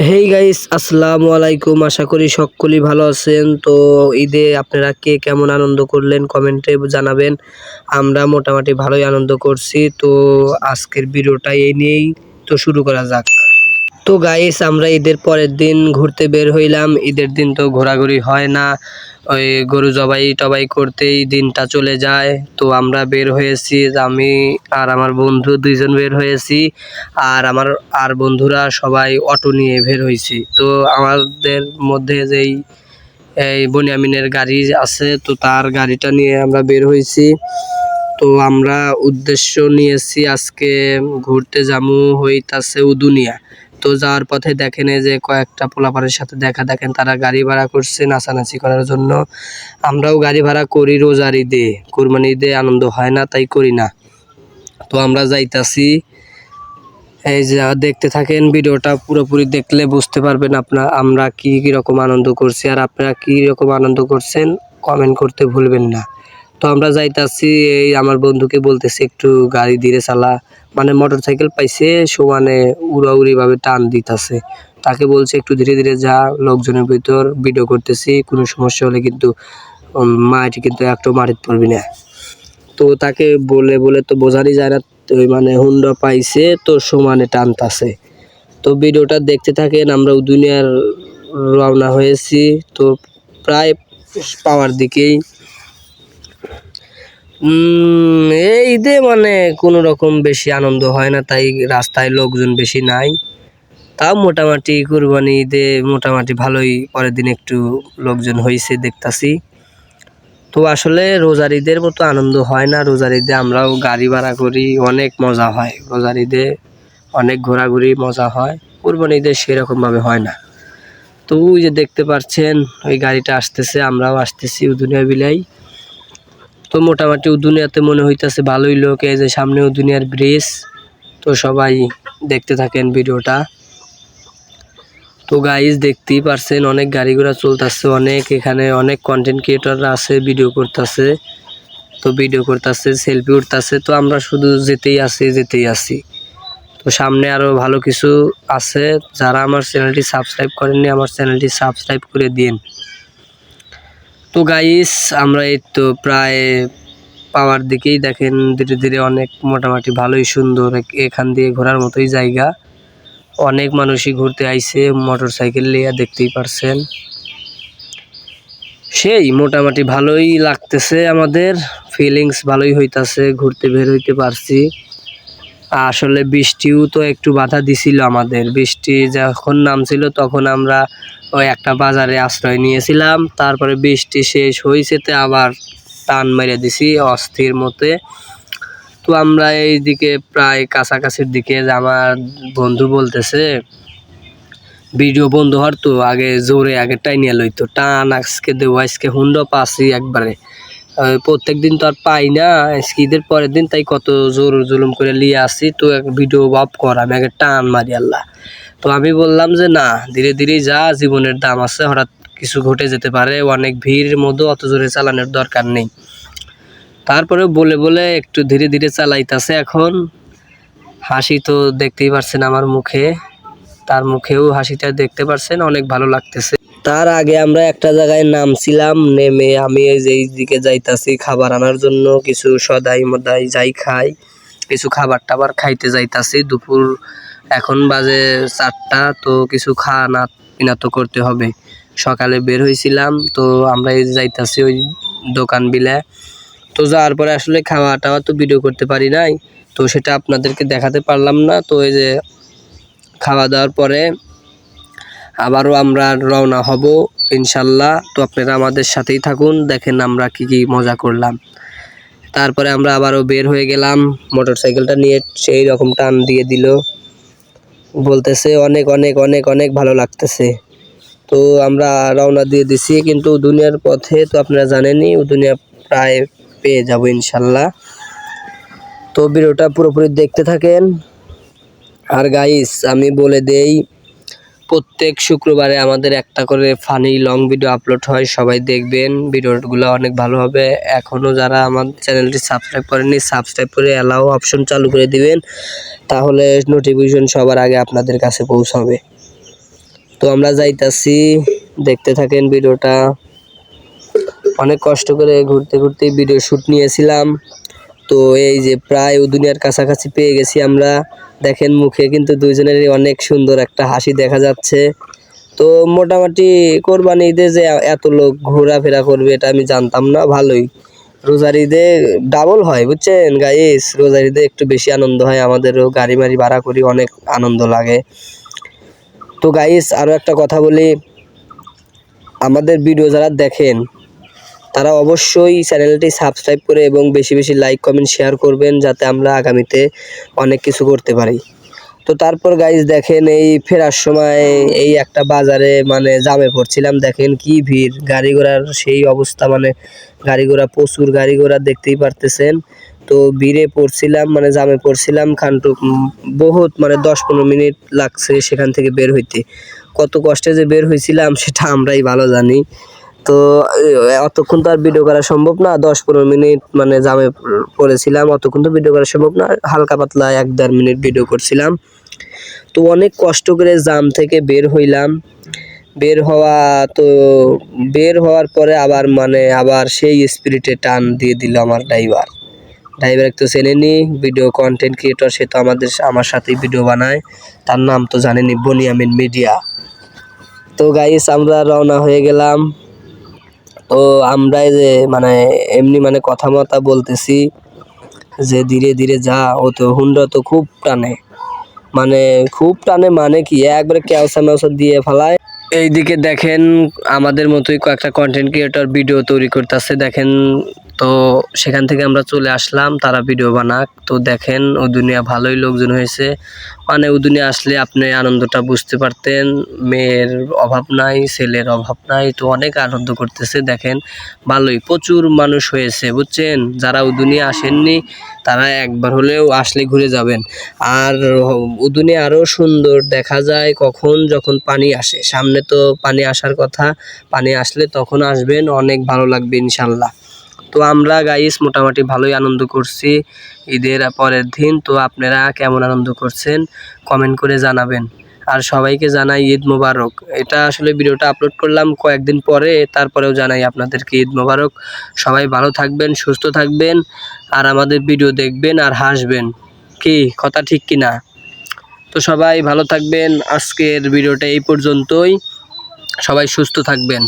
Hey guys, আসসালামু আলাইকুম। আশা করি সকলেই ভালো আছেন। তো ঈদে আপনারা কে কেমন আনন্দ করলেন কমেন্টে জানাবেন। আমরা মোটামুটি ভালোই আনন্দ করছি। তো আজকের ভিডিওটা এই নিয়েই তো শুরু করা যাক। তো গাইস, আমরা ঈদের পরের দিন ঘুরতে বের হইলাম। ঈদের দিন তো ঘোরাঘুরি হয় না, ওই গরু জবাই করতেই দিনটা চলে যায়। তো আমরা বের হয়েছি, আমি আর আমার বন্ধু দুইজন বের হয়েছি, আর আমার বন্ধুরা সবাই অটো নিয়ে বের হয়েছি। তো আমাদের মধ্যে যেই এই বনিয়ামিনের গাড়ি আছে, তো তার গাড়িটা নিয়ে আমরা বের হয়েছি। তো আমরা উদ্দেশ্য নিয়েছি আজকে ঘুরতে যামু হইতাছে উদুনিয়া। তো যাওয়ার পথে দেখেন যে কয়েকটা পোলাপানের সাথে দেখেন তারা গাড়ি ভাড়া করছে নাচানাচি করার জন্য। আমরাও গাড়ি ভাড়া করি রোজার ঈদে, কুরবানি ঈদে আনন্দ হয় না তাই করি না। তো আমরা যাইতাছি, এই যে দেখতে থাকেন ভিডিওটা, পুরোপুরি দেখলে বুঝতে পারবেন আমরা কি রকম আনন্দ করছি, আর আপনারা কি রকম আনন্দ করছেন কমেন্ট করতে ভুলবেন না। তো আমরা যাইতাছি, এই আমার বন্ধুকে বলতেছি একটু গাড়ি ধীরে চালা, মানে মোটর সাইকেল পাইছে সমানে উড়াউড়িভাবে টান দিতেছে। তাকে বলছে একটু ধীরে ধীরে যা, লোকজনের ভিতর ভিডিও করতেছি, কোনো সমস্যা হলে কিন্তু মাটি কিন্তু একটু মাটিতে পড়বি না। তো তাকে বলে বলে তো বোঝারই যায় না, মানে হুন্ডা পাইছে তো সমানে টানতাছে। তো ভিডিওটা দেখতে থাকেন। আমরা দুনিয়ার রওনা হয়েছি, তো প্রায় পাওয়ার দিকেই। এই ঈদে মানে কোনো রকম বেশি আনন্দ হয় না, তাই রাস্তায় লোকজন বেশি নাই। তাও মোটামুটি কুরবানি ঈদে মোটামুটি ভালোই, পরের দিন একটু লোকজন হয়েছে দেখতাছি। তো আসলে রোজার ঈদের মতো আনন্দ হয় না। রোজার ঈদে আমরাও গাড়ি ভাড়া করি, অনেক মজা হয়। রোজার ঈদে অনেক ঘোরাঘুরি মজা হয়, কুরবানি ঈদে সেরকমভাবে হয় না। তো ওই যে দেখতে পাচ্ছেন ওই গাড়িটা আসতেছে, আমরাও আসতেছি উদুনিয়া বিলাই। তো মোটামুটি উদুনিয়াতে মনে হইতেছে ভালোই লোক, এই যে সামনে উদুনিয়ার ব্রিজ। তো সবাই দেখতে থাকেন ভিডিওটা। তো গাইজ দেখতেই পারছেন অনেক গাড়ি ঘোড়া চলতেছে, অনেক এখানে অনেক কন্টেন্ট ক্রিয়েটররা আছে, ভিডিও করতেছে। তো ভিডিও করতেছে, সেলফি উঠতেছে। তো আমরা শুধু যেতেই আছি। তো সামনে আরও ভালো কিছু আছে। যারা আমার চ্যানেলটি সাবস্ক্রাইব করেননি, আমার চ্যানেলটি সাবস্ক্রাইব করে দিন। তো গাইস, আমরা এই তো প্রায় পাওয়ার দিকেই, দেখেন ধীরে ধীরে অনেক মোটামুটি ভালোই সুন্দর, এখান দিয়ে ঘোরার মতোই জায়গা। অনেক মানুষই ঘুরতে আইছে মোটর সাইকেল নিয়ে, দেখতেই পারছেন। সেই মোটামুটি ভালোই লাগতেছে, আমাদের ফিলিংস ভালোই হইতাছে, ঘুরতে বের হইতে পারছি। আসলে বৃষ্টিও তো একটু বাধা দিছিল আমাদের। বৃষ্টি যখন নামছিল তখন আমরা ওই একটা বাজারে আশ্রয় নিয়েছিলাম। তারপরে বৃষ্টি শেষ হয়েছেতে আবার টান মেরে দিছি অস্থির মতে। তো আমরা এইদিকে প্রায় কাছাকাছির দিকে, আমার বন্ধু বলতেছে ভিডিও বন্ধ হওয়ার, তো আগে জোরে আগে টাইনিয়া লইতো টান, আজকে দেবো, আজকে হুন্ডা পাসি একবারে। প্রত্যেক দিন তো আর পাই না, ঈদের পরের দিন তাই কত জোর জুলুম করে নিয়ে আসি। তো ভিডিও অফ কর, আমি আগে টান মারি আল্লাহ। তো আমি বললাম যে না, ধীরে ধীরে যা, জীবনের দাম আছে, হঠাৎ কিছু ঘটে যেতে পারে, অনেক ভিড়ের মধ্যে অত জোরে চালানোর দরকার নেই। তারপরে বলে বলে একটু ধীরে ধীরে চালাইতেছে। এখন হাসি তো দেখতেই পারছেন আমার মুখে, তার মুখেও হাসিটা দেখতে পারছেন, অনেক ভালো লাগতেছে। তার আগে আমরা একটা জায়গায় নামছিলাম, নেমে আমি এই যে দিকে যাইতাছি খাবার আনার জন্য, কিছু সদাই মদাই যাই খাই, কিছু খাবার টাবার খাইতে যাইতাছি। দুপুর এখন বাজে 4টা, তো কিছু খানা পিনা তো করতে হবে। সকালে বের হয়েছিলাম, তো আমরা এই যাইতাছি ওই দোকান বিলে। তো যাওয়ার পরে আসলে খাওয়া টাওয়া তো ভিডিও করতে পারি নাই, তো সেটা আপনাদেরকে দেখাতে পারলাম না। তো এই যে খাওয়া দাওয়ার পরে আবারও আমরা রওনা হব ইনশাল্লাহ। তো আপনারা আমাদের সাথেই থাকুন, দেখেন আমরা কি মজা করলাম। তারপরে আমরা আবারও বের হয়ে গেলাম, মোটর সাইকেলটা নিয়ে সেই রকম টান দিয়ে দিল, বলতেছে অনেক অনেক অনেক অনেক ভালো লাগতেছে। তো আমরা রওনা দিয়ে দিছি, কিন্তু দুনিয়ার পথে তো আপনারা জানেনই, দুনিয়া প্রায় পেয়ে যাব ইনশাল্লাহ। তো ভিডিওটা পুরোপুরি দেখতে থাকেন। আর গাইস, আমি বলে দেই, প্রত্যেক শুক্রবারে আমাদের একটা করে ফানি লং ভিডিও আপলোড হয়, সবাই দেখবেন, ভিডিওগুলো অনেক ভালো হবে। এখনও যারা আমার চ্যানেলটি সাবস্ক্রাইব করেননি, সাবস্ক্রাইব করে অ্যালাউ অপশন চালু করে দিবেন, তাহলে নোটিফিকেশন সবার আগে আপনাদের কাছে পৌঁছাবে। তো আমরা যাইতাছি, দেখতে থাকেন ভিডিওটা। অনেক কষ্ট করে ঘুরতে ঘুরতে ভিডিও শ্যুট নিয়েছিলাম। তো এই যে প্রায় দুনিয়ার কাছাকাছি পেয়ে গেছি আমরা। দেখেন মুখে কিন্তু দুইজনেরই অনেক সুন্দর একটা হাসি দেখা যাচ্ছে। তো মোটামুটি কোরবানি ঈদে যে এত লোক ঘোরাফেরা করবে এটা আমি জানতাম না। ভালোই, রোজার ঈদে ডাবল হয় বুঝছেন গাইস, রোজার ঈদে একটু বেশি আনন্দ হয়, আমাদেরও গাড়ি মাড়ি ভাড়া করি, অনেক আনন্দ লাগে। তো গাইস আরও একটা কথা বলি, আমাদের ভিডিও যারা দেখেন তারা অবশ্যই চ্যানেলটি সাবস্ক্রাইব করে এবং বেশি বেশি লাইক কমেন্ট শেয়ার করবেন, যাতে আমরা আগামীতে অনেক কিছু করতে পারি। তো তারপর গাইস দেখেন এই ফেরার সময় এই একটা বাজারে মানে জামে পড়ছিলাম, দেখেন কি ভিড়, গাড়ি ঘোড়ার সেই অবস্থা, মানে গাড়ি ঘোড়া প্রচুর গাড়ি ঘোড়া দেখতেই পারতেছেন। তো ভিড়ে পড়ছিলাম, মানে জামে পড়ছিলাম খান্টু, বহুত মানে 10-15 মিনিট লাগছে সেখান থেকে বের হইতে। কত কষ্টে যে বের হয়েছিলাম সেটা আমরাই ভালো জানি। তো অতক্ষণ তো আর ভিডিও করা সম্ভব না, 10-15 মিনিট মানে জামে পড়েছিলাম, অতক্ষণ তো ভিডিও করা সম্ভব না, হালকা পাতলা 1-1.5 মিনিট ভিডিও করছিলাম। তো অনেক কষ্ট করে জাম থেকে বের হইলাম। বের হওয়ার পরে আবার মানে আবার সেই স্পিরিটে টান দিয়ে দিল আমার ড্রাইভার তো চেনেনি, ভিডিও কন্টেন্ট ক্রিয়েটর, সে তো আমার সাথেই ভিডিও বানায়, তার নাম তো জানেনি, বনিয়ামিন মিডিয়া। তো গাইস আমরা রওনা হয়ে গেলাম। তো আমরা যে মানে এমনি মানে কথা মতা বলতেছি যে ধীরে ধীরে যা, ও তো হুন্ডা তো খুব টানে, মানে কি একবারে কেওসা মেওসা দিয়ে ফেলায়। এইদিকে দেখেন আমাদের মতোই কয়েকটা কন্টেন্ট ক্রিয়েটর ভিডিও তৈরি করতেছে, দেখেন। তো সেখান থেকে আমরা চলে আসলাম, তারা ভিডিও বানাক। তো দেখেন ও দুনিয়া ভালোই লোকজন হয়েছে, মানে ও দুনিয়া আসলে আপনি আনন্দটা বুঝতে পারতেন। মেয়ের অভাব নাই, ছেলের অভাব নাই, তো অনেক আনন্দ করতেছে। দেখেন ভালোই প্রচুর মানুষ হয়েছে বুঝছেন। যারা ও দুনিয়া আসেননি তারা একবার হলেও আসলে ঘুরে যাবেন। আর ও দুনিয়া আরও সুন্দর দেখা যায় যখন পানি আসে, সামনে তো পানি আসার কথা, পানি আসলে তখন আসবেন, অনেক ভালো লাগবে ইনশাল্লাহ। তো আমরা গাইস মোটামুটি ভালোই আনন্দ করছি ঈদের পরের দিন। তো আপনারা কেমন আনন্দ করছেন কমেন্ট করে জানাবেন। আর সবাইকে জানাই ঈদ মোবারক। এটা আসলে ভিডিওটা আপলোড করলাম কয়েকদিন পরে, তারপরেও জানাই আপনাদেরকে ঈদ মোবারক। সবাই ভালো থাকবেন, সুস্থ থাকবেন, আর আমাদের ভিডিও দেখবেন আর হাসবেন। কি কথা ঠিক কিনা? তো সবাই ভালো থাকবেন, আজকের ভিডিওটা এই পর্যন্তই, সবাই সুস্থ থাকবেন।